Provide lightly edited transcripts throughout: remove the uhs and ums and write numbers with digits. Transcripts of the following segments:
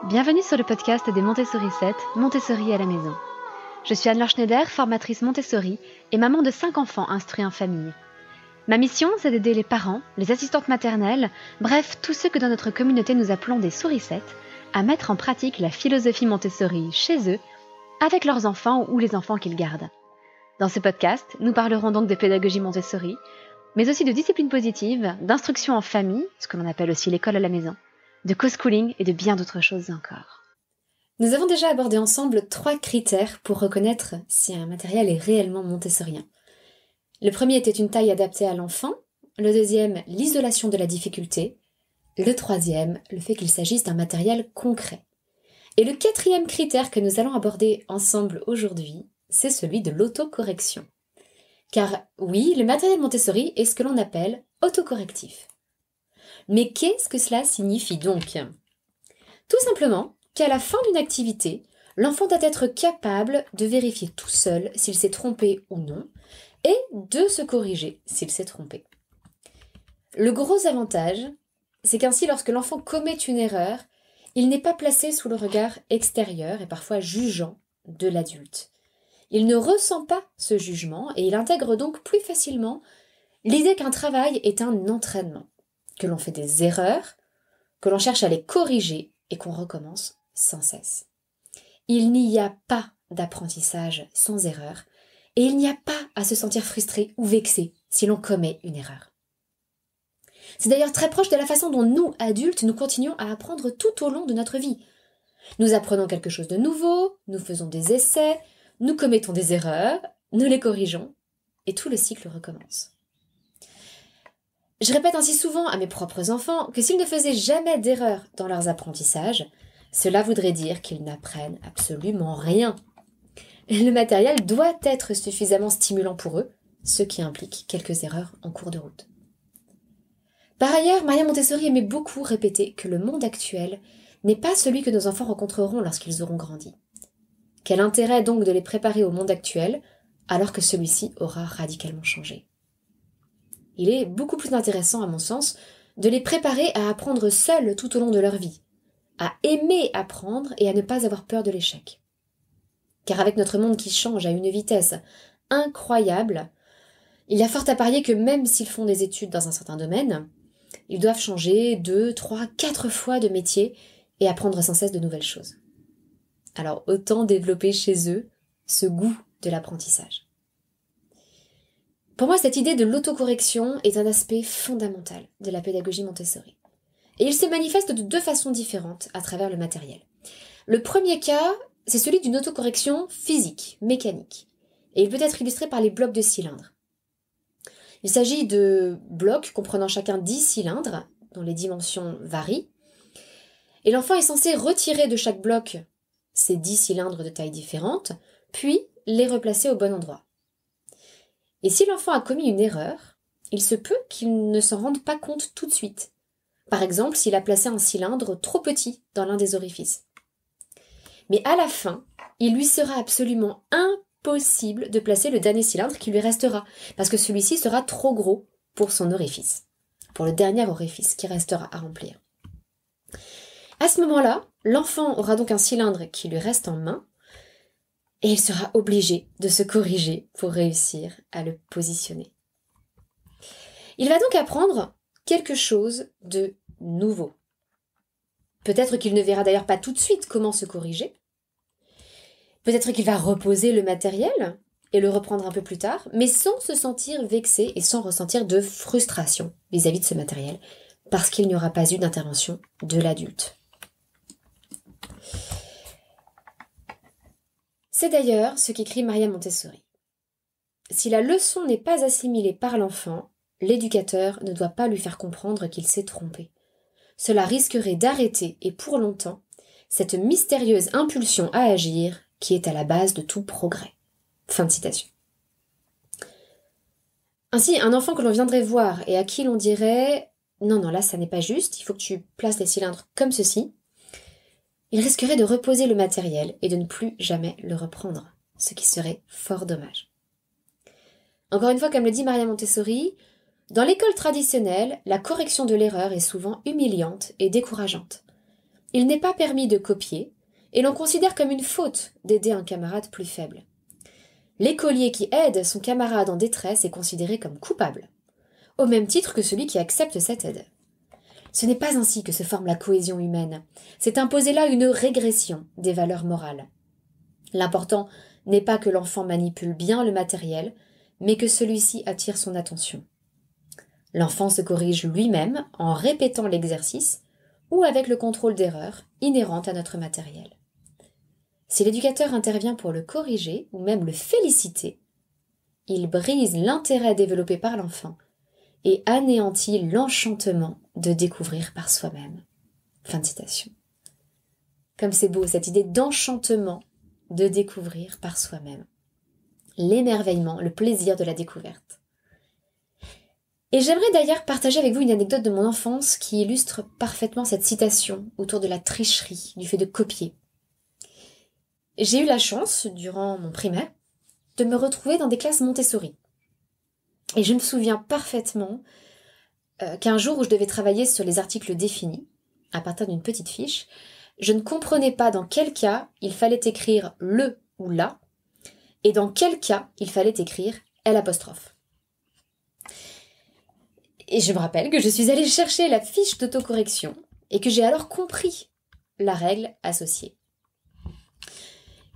Bienvenue sur le podcast des Montessori 7, Montessori à la maison. Je suis Anne-Laure Schneider, formatrice Montessori et maman de 5 enfants instruits en famille. Ma mission, c'est d'aider les parents, les assistantes maternelles, bref, tous ceux que dans notre communauté nous appelons des souricettes, à mettre en pratique la philosophie Montessori chez eux, avec leurs enfants ou les enfants qu'ils gardent. Dans ce podcast, nous parlerons donc de pédagogie Montessori, mais aussi de discipline positive, d'instruction en famille, ce que l'on appelle aussi l'école à la maison, de co-schooling et de bien d'autres choses encore. Nous avons déjà abordé ensemble 3 critères pour reconnaître si un matériel est réellement montessorien. Le premier était une taille adaptée à l'enfant, le deuxième, l'isolation de la difficulté, le troisième, le fait qu'il s'agisse d'un matériel concret. Et le 4e critère que nous allons aborder ensemble aujourd'hui, c'est celui de l'autocorrection. Car oui, le matériel Montessori est ce que l'on appelle autocorrectif. Mais qu'est-ce que cela signifie donc ? Tout simplement qu'à la fin d'une activité, l'enfant doit être capable de vérifier tout seul s'il s'est trompé ou non, et de se corriger s'il s'est trompé. Le gros avantage, c'est qu'ainsi lorsque l'enfant commet une erreur, il n'est pas placé sous le regard extérieur et parfois jugeant de l'adulte. Il ne ressent pas ce jugement et il intègre donc plus facilement l'idée qu'un travail est un entraînement, que l'on fait des erreurs, que l'on cherche à les corriger et qu'on recommence sans cesse. Il n'y a pas d'apprentissage sans erreur et il n'y a pas à se sentir frustré ou vexé si l'on commet une erreur. C'est d'ailleurs très proche de la façon dont nous, adultes, nous continuons à apprendre tout au long de notre vie. Nous apprenons quelque chose de nouveau, nous faisons des essais, nous commettons des erreurs, nous les corrigeons, et tout le cycle recommence. Je répète ainsi souvent à mes propres enfants que s'ils ne faisaient jamais d'erreurs dans leurs apprentissages, cela voudrait dire qu'ils n'apprennent absolument rien. Le matériel doit être suffisamment stimulant pour eux, ce qui implique quelques erreurs en cours de route. Par ailleurs, Maria Montessori aimait beaucoup répéter que le monde actuel n'est pas celui que nos enfants rencontreront lorsqu'ils auront grandi. Quel intérêt donc de les préparer au monde actuel alors que celui-ci aura radicalement changé ? Il est beaucoup plus intéressant, à mon sens, de les préparer à apprendre seuls tout au long de leur vie, à aimer apprendre et à ne pas avoir peur de l'échec. Car avec notre monde qui change à une vitesse incroyable, il y a fort à parier que même s'ils font des études dans un certain domaine, ils doivent changer 2, 3, 4 fois de métier et apprendre sans cesse de nouvelles choses. Alors autant développer chez eux ce goût de l'apprentissage. Pour moi, cette idée de l'autocorrection est un aspect fondamental de la pédagogie Montessori. Et il se manifeste de 2 façons différentes à travers le matériel. Le premier cas, c'est celui d'une autocorrection physique, mécanique. Et il peut être illustré par les blocs de cylindres. Il s'agit de blocs comprenant chacun 10 cylindres, dont les dimensions varient. Et l'enfant est censé retirer de chaque bloc ces 10 cylindres de taille différente, puis les replacer au bon endroit. Et si l'enfant a commis une erreur, il se peut qu'il ne s'en rende pas compte tout de suite. Par exemple, s'il a placé un cylindre trop petit dans l'un des orifices. Mais à la fin, il lui sera absolument impossible de placer le dernier cylindre qui lui restera, parce que celui-ci sera trop gros pour son orifice, pour le dernier orifice qui restera à remplir. À ce moment-là, l'enfant aura donc un cylindre qui lui reste en main, et il sera obligé de se corriger pour réussir à le positionner. Il va donc apprendre quelque chose de nouveau. Peut-être qu'il ne verra d'ailleurs pas tout de suite comment se corriger. Peut-être qu'il va reposer le matériel et le reprendre un peu plus tard, mais sans se sentir vexé et sans ressentir de frustration vis-à-vis de ce matériel, parce qu'il n'y aura pas eu d'intervention de l'adulte. C'est d'ailleurs ce qu'écrit Maria Montessori. Si la leçon n'est pas assimilée par l'enfant, l'éducateur ne doit pas lui faire comprendre qu'il s'est trompé. Cela risquerait d'arrêter, et pour longtemps, cette mystérieuse impulsion à agir qui est à la base de tout progrès. Fin de citation. Ainsi, un enfant que l'on viendrait voir et à qui l'on dirait « Non, là, ça n'est pas juste, il faut que tu places les cylindres comme ceci », il risquerait de reposer le matériel et de ne plus jamais le reprendre, ce qui serait fort dommage. Encore une fois, comme le dit Maria Montessori, dans l'école traditionnelle, la correction de l'erreur est souvent humiliante et décourageante. Il n'est pas permis de copier, et l'on considère comme une faute d'aider un camarade plus faible. L'écolier qui aide son camarade en détresse est considéré comme coupable, au même titre que celui qui accepte cette aide. Ce n'est pas ainsi que se forme la cohésion humaine. C'est imposer là une régression des valeurs morales. L'important n'est pas que l'enfant manipule bien le matériel, mais que celui-ci attire son attention. L'enfant se corrige lui-même en répétant l'exercice ou avec le contrôle d'erreurs inhérentes à notre matériel. Si l'éducateur intervient pour le corriger ou même le féliciter, il brise l'intérêt développé par l'enfant et anéantit l'enchantement de découvrir par soi-même. Fin de citation. Comme c'est beau, cette idée d'enchantement de découvrir par soi-même. L'émerveillement, le plaisir de la découverte. Et j'aimerais d'ailleurs partager avec vous une anecdote de mon enfance qui illustre parfaitement cette citation autour de la tricherie, du fait de copier. J'ai eu la chance, durant mon primaire, de me retrouver dans des classes Montessori. Et je me souviens parfaitement qu'un jour où je devais travailler sur les articles définis, à partir d'une petite fiche, je ne comprenais pas dans quel cas il fallait écrire le ou la, et dans quel cas il fallait écrire L'. Et je me rappelle que je suis allée chercher la fiche d'autocorrection et que j'ai alors compris la règle associée.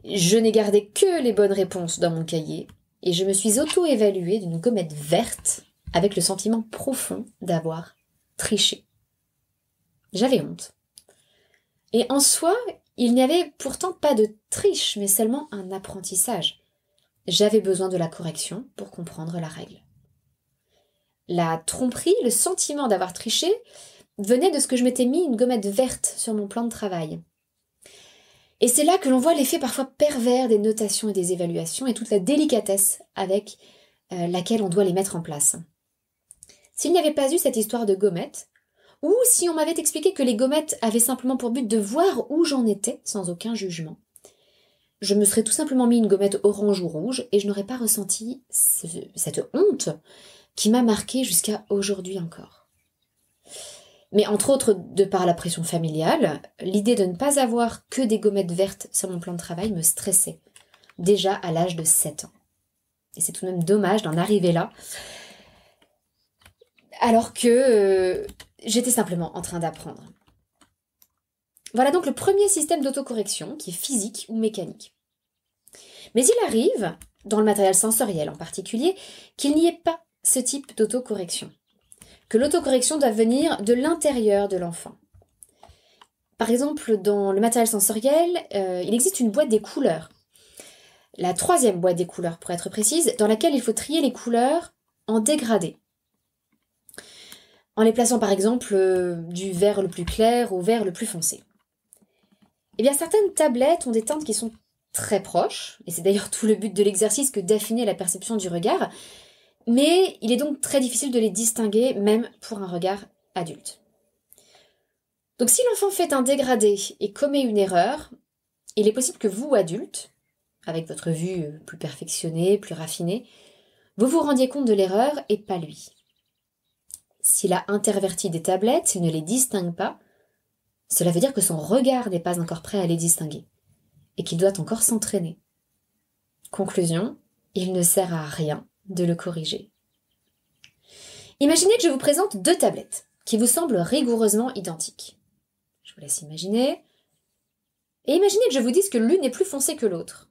Je n'ai gardé que les bonnes réponses dans mon cahier et je me suis auto-évaluée d'une gommette verte avec le sentiment profond d'avoir triché. J'avais honte. Et en soi, il n'y avait pourtant pas de triche, mais seulement un apprentissage. J'avais besoin de la correction pour comprendre la règle. La tromperie, le sentiment d'avoir triché, venait de ce que je m'étais mis une gommette verte sur mon plan de travail. Et c'est là que l'on voit l'effet parfois pervers des notations et des évaluations et toute la délicatesse avec laquelle on doit les mettre en place. S'il n'y avait pas eu cette histoire de gommette, ou si on m'avait expliqué que les gommettes avaient simplement pour but de voir où j'en étais sans aucun jugement, je me serais tout simplement mis une gommette orange ou rouge et je n'aurais pas ressenti cette honte qui m'a marquée jusqu'à aujourd'hui encore. Mais entre autres, de par la pression familiale, l'idée de ne pas avoir que des gommettes vertes sur mon plan de travail me stressait, déjà à l'âge de 7 ans. Et c'est tout de même dommage d'en arriver là, alors que j'étais simplement en train d'apprendre. Voilà donc le premier système d'autocorrection, qui est physique ou mécanique. Mais il arrive, dans le matériel sensoriel en particulier, qu'il n'y ait pas ce type d'autocorrection. Que l'autocorrection doit venir de l'intérieur de l'enfant. Par exemple, dans le matériel sensoriel, il existe une boîte des couleurs. La 3e boîte des couleurs, pour être précise, dans laquelle il faut trier les couleurs en dégradés. En les plaçant par exemple du vert le plus clair au vert le plus foncé. Eh bien, certaines tablettes ont des teintes qui sont très proches, et c'est d'ailleurs tout le but de l'exercice que d'affiner la perception du regard, mais il est donc très difficile de les distinguer, même pour un regard adulte. Donc si l'enfant fait un dégradé et commet une erreur, il est possible que vous, adultes, avec votre vue plus perfectionnée, plus raffinée, vous vous rendiez compte de l'erreur et pas lui. S'il a interverti des tablettes, s'il ne les distingue pas, cela veut dire que son regard n'est pas encore prêt à les distinguer, et qu'il doit encore s'entraîner. Conclusion, il ne sert à rien de le corriger. Imaginez que je vous présente 2 tablettes qui vous semblent rigoureusement identiques. Je vous laisse imaginer. Et imaginez que je vous dise que l'une est plus foncée que l'autre.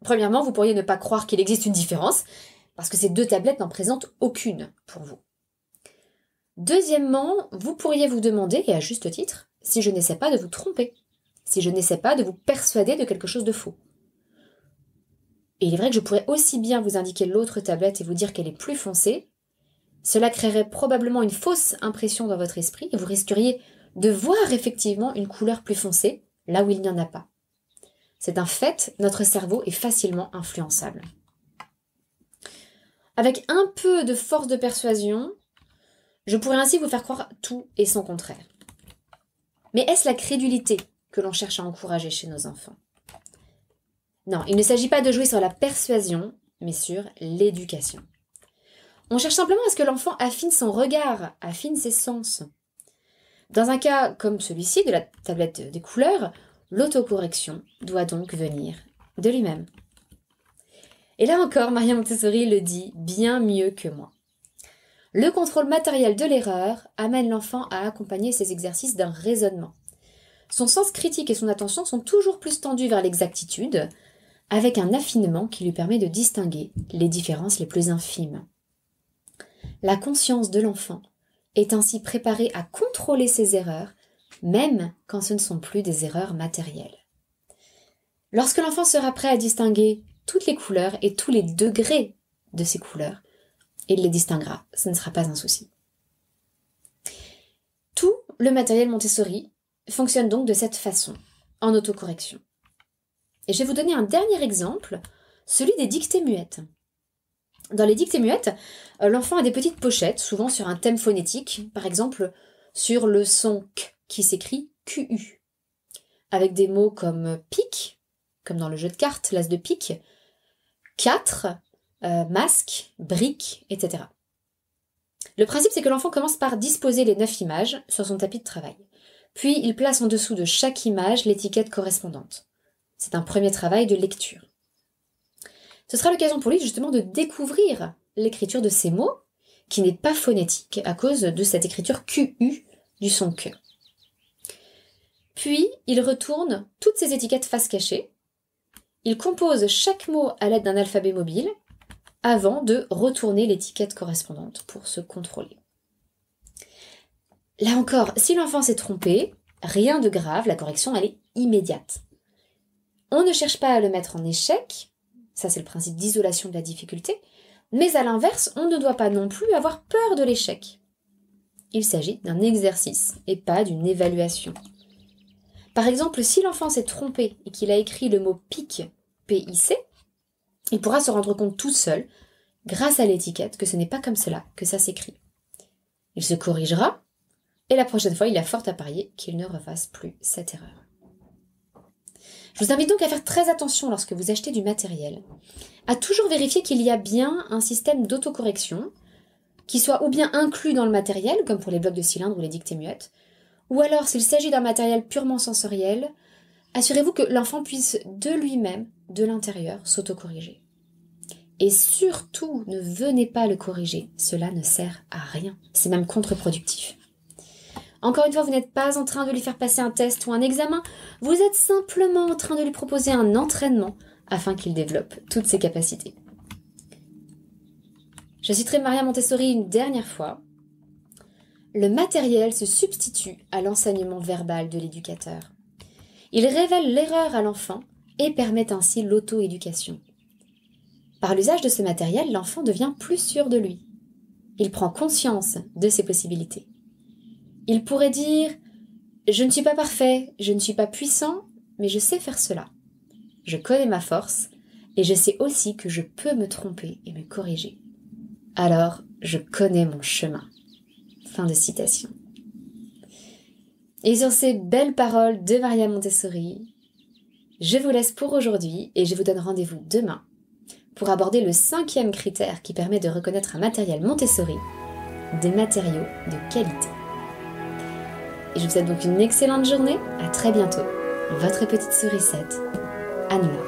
Premièrement, vous pourriez ne pas croire qu'il existe une différence, parce que ces 2 tablettes n'en présentent aucune pour vous. Deuxièmement, vous pourriez vous demander, et à juste titre, si je n'essaie pas de vous tromper, si je n'essaie pas de vous persuader de quelque chose de faux. Et il est vrai que je pourrais aussi bien vous indiquer l'autre tablette et vous dire qu'elle est plus foncée. Cela créerait probablement une fausse impression dans votre esprit et vous risqueriez de voir effectivement une couleur plus foncée là où il n'y en a pas. C'est un fait, notre cerveau est facilement influençable. Avec un peu de force de persuasion, je pourrais ainsi vous faire croire tout et son contraire. Mais est-ce la crédulité que l'on cherche à encourager chez nos enfants ? Non, il ne s'agit pas de jouer sur la persuasion, mais sur l'éducation. On cherche simplement à ce que l'enfant affine son regard, affine ses sens. Dans un cas comme celui-ci de la tablette des couleurs, l'autocorrection doit donc venir de lui-même. Et là encore, Maria Montessori le dit bien mieux que moi. Le contrôle matériel de l'erreur amène l'enfant à accompagner ses exercices d'un raisonnement. Son sens critique et son attention sont toujours plus tendus vers l'exactitude, avec un affinement qui lui permet de distinguer les différences les plus infimes. La conscience de l'enfant est ainsi préparée à contrôler ses erreurs, même quand ce ne sont plus des erreurs matérielles. Lorsque l'enfant sera prêt à distinguer toutes les couleurs et tous les degrés de ces couleurs, il les distinguera, ce ne sera pas un souci. Tout le matériel Montessori fonctionne donc de cette façon, en autocorrection. Et je vais vous donner un dernier exemple, celui des dictées muettes. Dans les dictées muettes, l'enfant a des petites pochettes, souvent sur un thème phonétique, par exemple sur le son K, qui s'écrit QU, avec des mots comme pique, comme dans le jeu de cartes, l'as de pique, 4, masque, brique, etc. Le principe, c'est que l'enfant commence par disposer les 9 images sur son tapis de travail. Puis, il place en dessous de chaque image l'étiquette correspondante. C'est un premier travail de lecture. Ce sera l'occasion pour lui justement de découvrir l'écriture de ces mots, qui n'est pas phonétique à cause de cette écriture QU du son que. Puis, il retourne toutes ces étiquettes face cachée. Il compose chaque mot à l'aide d'un alphabet mobile avant de retourner l'étiquette correspondante pour se contrôler. Là encore, si l'enfant s'est trompé, rien de grave, la correction elle est immédiate. On ne cherche pas à le mettre en échec, ça c'est le principe d'isolation de la difficulté, mais à l'inverse, on ne doit pas non plus avoir peur de l'échec. Il s'agit d'un exercice et pas d'une évaluation. Par exemple, si l'enfant s'est trompé et qu'il a écrit le mot pic, P-I-C, il pourra se rendre compte tout seul, grâce à l'étiquette, que ce n'est pas comme cela que ça s'écrit. Il se corrigera, et la prochaine fois, il a fort à parier qu'il ne refasse plus cette erreur. Je vous invite donc à faire très attention lorsque vous achetez du matériel, à toujours vérifier qu'il y a bien un système d'autocorrection, qui soit ou bien inclus dans le matériel, comme pour les blocs de cylindre ou les dictées muettes, ou alors s'il s'agit d'un matériel purement sensoriel, assurez-vous que l'enfant puisse de lui-même, de l'intérieur, s'autocorriger. Et surtout, ne venez pas le corriger, cela ne sert à rien, c'est même contre-productif. Encore une fois, vous n'êtes pas en train de lui faire passer un test ou un examen, vous êtes simplement en train de lui proposer un entraînement afin qu'il développe toutes ses capacités. Je citerai Maria Montessori une dernière fois. Le matériel se substitue à l'enseignement verbal de l'éducateur. Il révèle l'erreur à l'enfant et permet ainsi l'auto-éducation. Par l'usage de ce matériel, l'enfant devient plus sûr de lui. Il prend conscience de ses possibilités. Il pourrait dire « Je ne suis pas parfait, je ne suis pas puissant, mais je sais faire cela. Je connais ma force et je sais aussi que je peux me tromper et me corriger. Alors, je connais mon chemin. » Fin de citation. Et sur ces belles paroles de Maria Montessori, je vous laisse pour aujourd'hui et je vous donne rendez-vous demain pour aborder le 5e critère qui permet de reconnaître un matériel Montessori, des matériaux de qualité. Et je vous souhaite donc une excellente journée, à très bientôt. Votre petite sourisette, Anne-Laure.